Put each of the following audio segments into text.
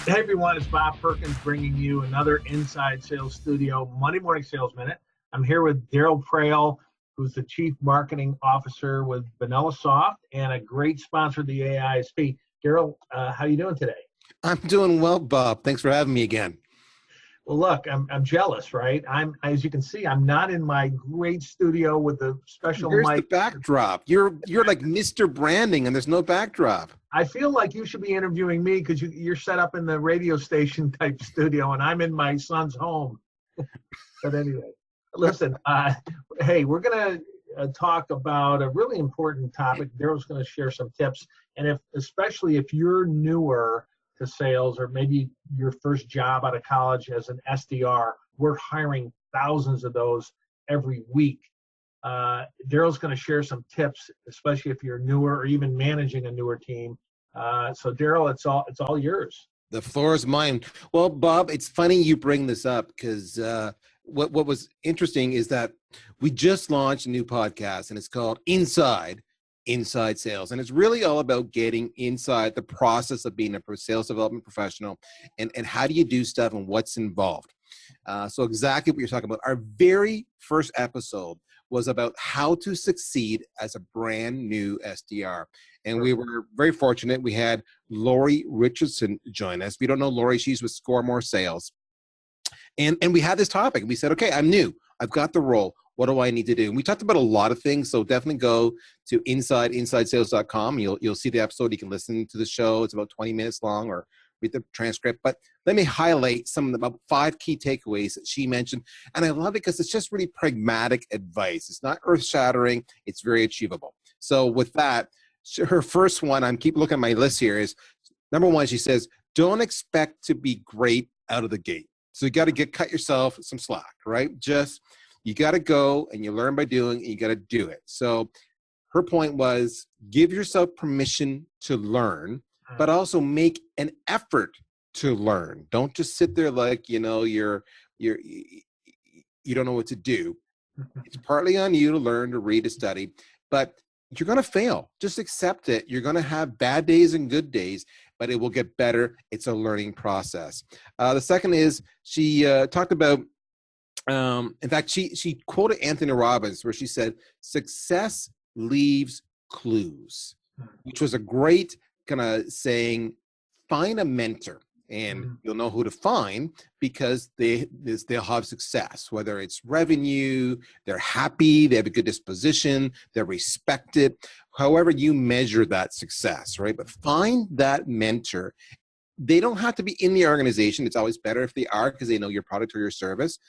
Hey everyone, it's Bob Perkins bringing you another Inside Sales Studio Monday Morning Sales Minute. I'm here with Darryl Praill, who's the Chief Marketing Officer with VanillaSoft and a great sponsor of the aa-isp. Darryl, how you doing today? I'm doing well, Bob. Thanks for having me again. Well, look, I'm jealous, right? As you can see, I'm not in my great studio with the special Where's the mic. backdrop? You're like Mr. Branding, and there's no backdrop. I feel like you should be interviewing me because you're set up in the radio station type studio, and I'm in my son's home. But anyway, listen, hey, we're going to talk about a really important topic. Darryl's going to share some tips. And especially if you're newer to sales or maybe your first job out of college as an SDR, we're hiring thousands of those every week. Darryl's going to share some tips, especially if you're newer or even managing a newer team. So Darryl, it's all yours. The floor is mine. Well, Bob, it's funny you bring this up because what was interesting is that we just launched a new podcast, and it's called Inside Sales. And it's really all about getting inside the process of being a sales development professional and how do you do stuff and what's involved. So exactly what you're talking about. Our very first episode was about how to succeed as a brand new SDR. And we were very fortunate. We had Lori Richardson join us. If you don't know Lori, she's with Score More Sales. And we had this topic. We said, okay, I'm new. I've got the role. What do I need to do? And we talked about a lot of things. So definitely go to insidesales.com. You'll see the episode. You can listen to the show. It's about 20 minutes long, or read the transcript. But let me highlight some of the about 5 key takeaways that she mentioned. And I love it because it's just really pragmatic advice. It's not earth-shattering. It's very achievable. So with that, her first one, I'm keep looking at my list here, is number 1, she says, don't expect to be great out of the gate. So you got to cut yourself some slack, right? You got to go and you learn by doing, and you got to do it. So her point was, give yourself permission to learn, but also make an effort to learn. Don't just sit there like, you don't know what to do. It's partly on you to learn, to read, to study, but you're going to fail. Just accept it. You're going to have bad days and good days, but it will get better. It's a learning process. The second is she talked about, in fact, she quoted Anthony Robbins where she said, success leaves clues, which was a great kind of saying. Find a mentor, and you'll know who to find because they'll have success, whether it's revenue, they're happy, they have a good disposition, they're respected, however you measure that success, right? But find that mentor. They don't have to be in the organization. It's always better if they are because they know your product or your service.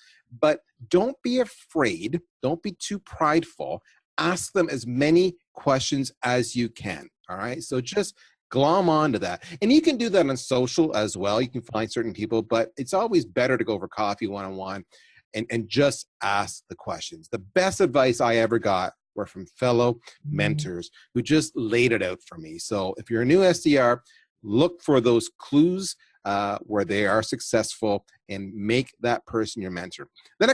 But don't be afraid. Don't be too prideful. Ask them as many questions as you can, all right? So just glom onto that. And you can do that on social as well. You can find certain people, but it's always better to go over coffee one-on-one and just ask the questions. The best advice I ever got were from fellow mentors who just laid it out for me. So if you're a new SDR, look for those clues where they are successful and make that person your mentor. The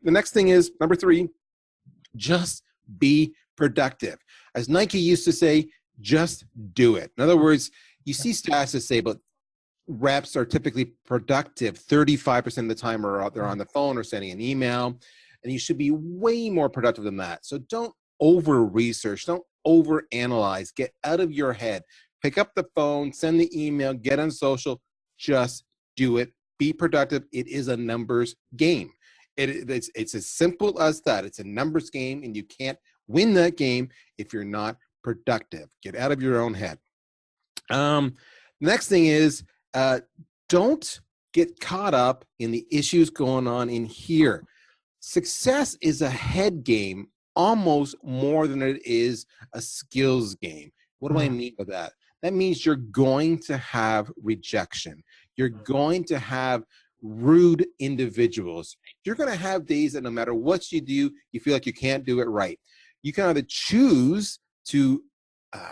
next thing is number 3, just be productive. As Nike used to say, just do it. In other words, you see stats that say about reps are typically productive 35% of the time, or they're on the phone or sending an email, and you should be way more productive than that. So don't over-research, don't over-analyze, get out of your head. Pick up the phone, send the email, get on social, just do it. Be productive. It is a numbers game. It's as simple as that. It's a numbers game, and you can't win that game if you're not productive. Get out of your own head. Next thing is, don't get caught up in the issues going on in here. Success is a head game almost more than it is a skills game. What do I mean by that? That means you're going to have rejection. You're going to have rude individuals. You're going to have days that no matter what you do, you feel like you can't do it right. You can either choose to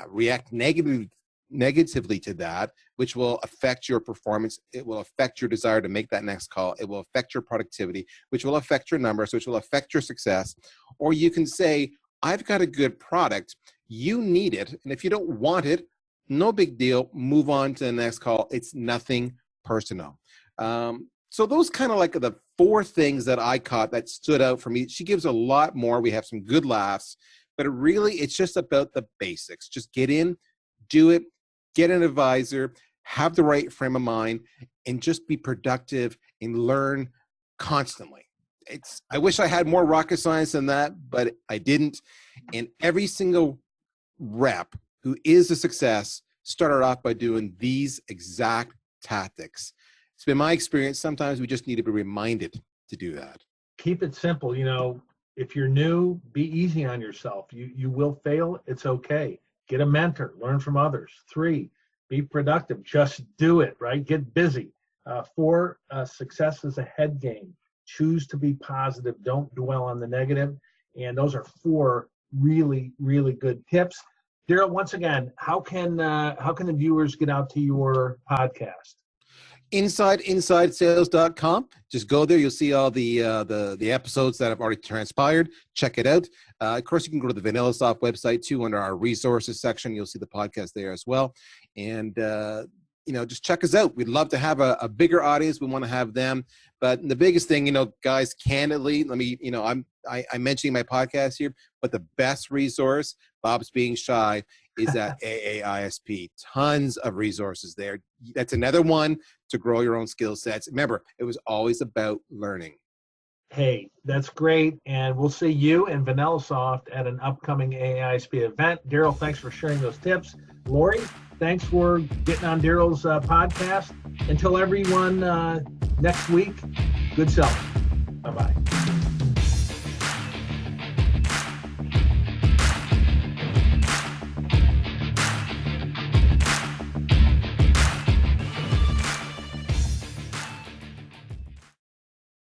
react negatively to that, which will affect your performance. It will affect your desire to make that next call. It will affect your productivity, which will affect your numbers, which will affect your success. Or you can say, I've got a good product. You need it. And if you don't want it, no big deal. Move on to the next call. It's nothing personal. So those kind of like the 4 things that I caught that stood out for me. She gives a lot more. We have some good laughs, but it's just about the basics. Just get in, do it, get an advisor, have the right frame of mind, and just be productive and learn constantly. I wish I had more rocket science than that, but I didn't. And every single rep who is a success started off by doing these exact tactics. It's been my experience. Sometimes we just need to be reminded to do that. Keep it simple. If you're new, be easy on yourself. You will fail. It's okay. Get a mentor. Learn from others. 3, be productive. Just do it, right? Get busy. 4, success is a head game. Choose to be positive. Don't dwell on the negative. And those are 4 really, really good tips. Darryl, once again, how can the viewers get out to your podcast? InsideSales.com. Just go there. You'll see all the episodes that have already transpired. Check it out. Of course, you can go to the VanillaSoft website too. Under our resources section, you'll see the podcast there as well. And just check us out. We'd love to have a bigger audience. We want to have them. But the biggest thing, guys, candidly, I'm mentioning my podcast here, but the best resource, Bob's being shy, is at aa-isp. Tons of resources there. That's another one to grow your own skill sets. Remember, it was always about learning. Hey, that's great. And we'll see you and VanillaSoft at an upcoming aa-isp event. Darryl, thanks for sharing those tips. Lori, thanks for getting on Darryl's podcast. Until everyone next week, good selling.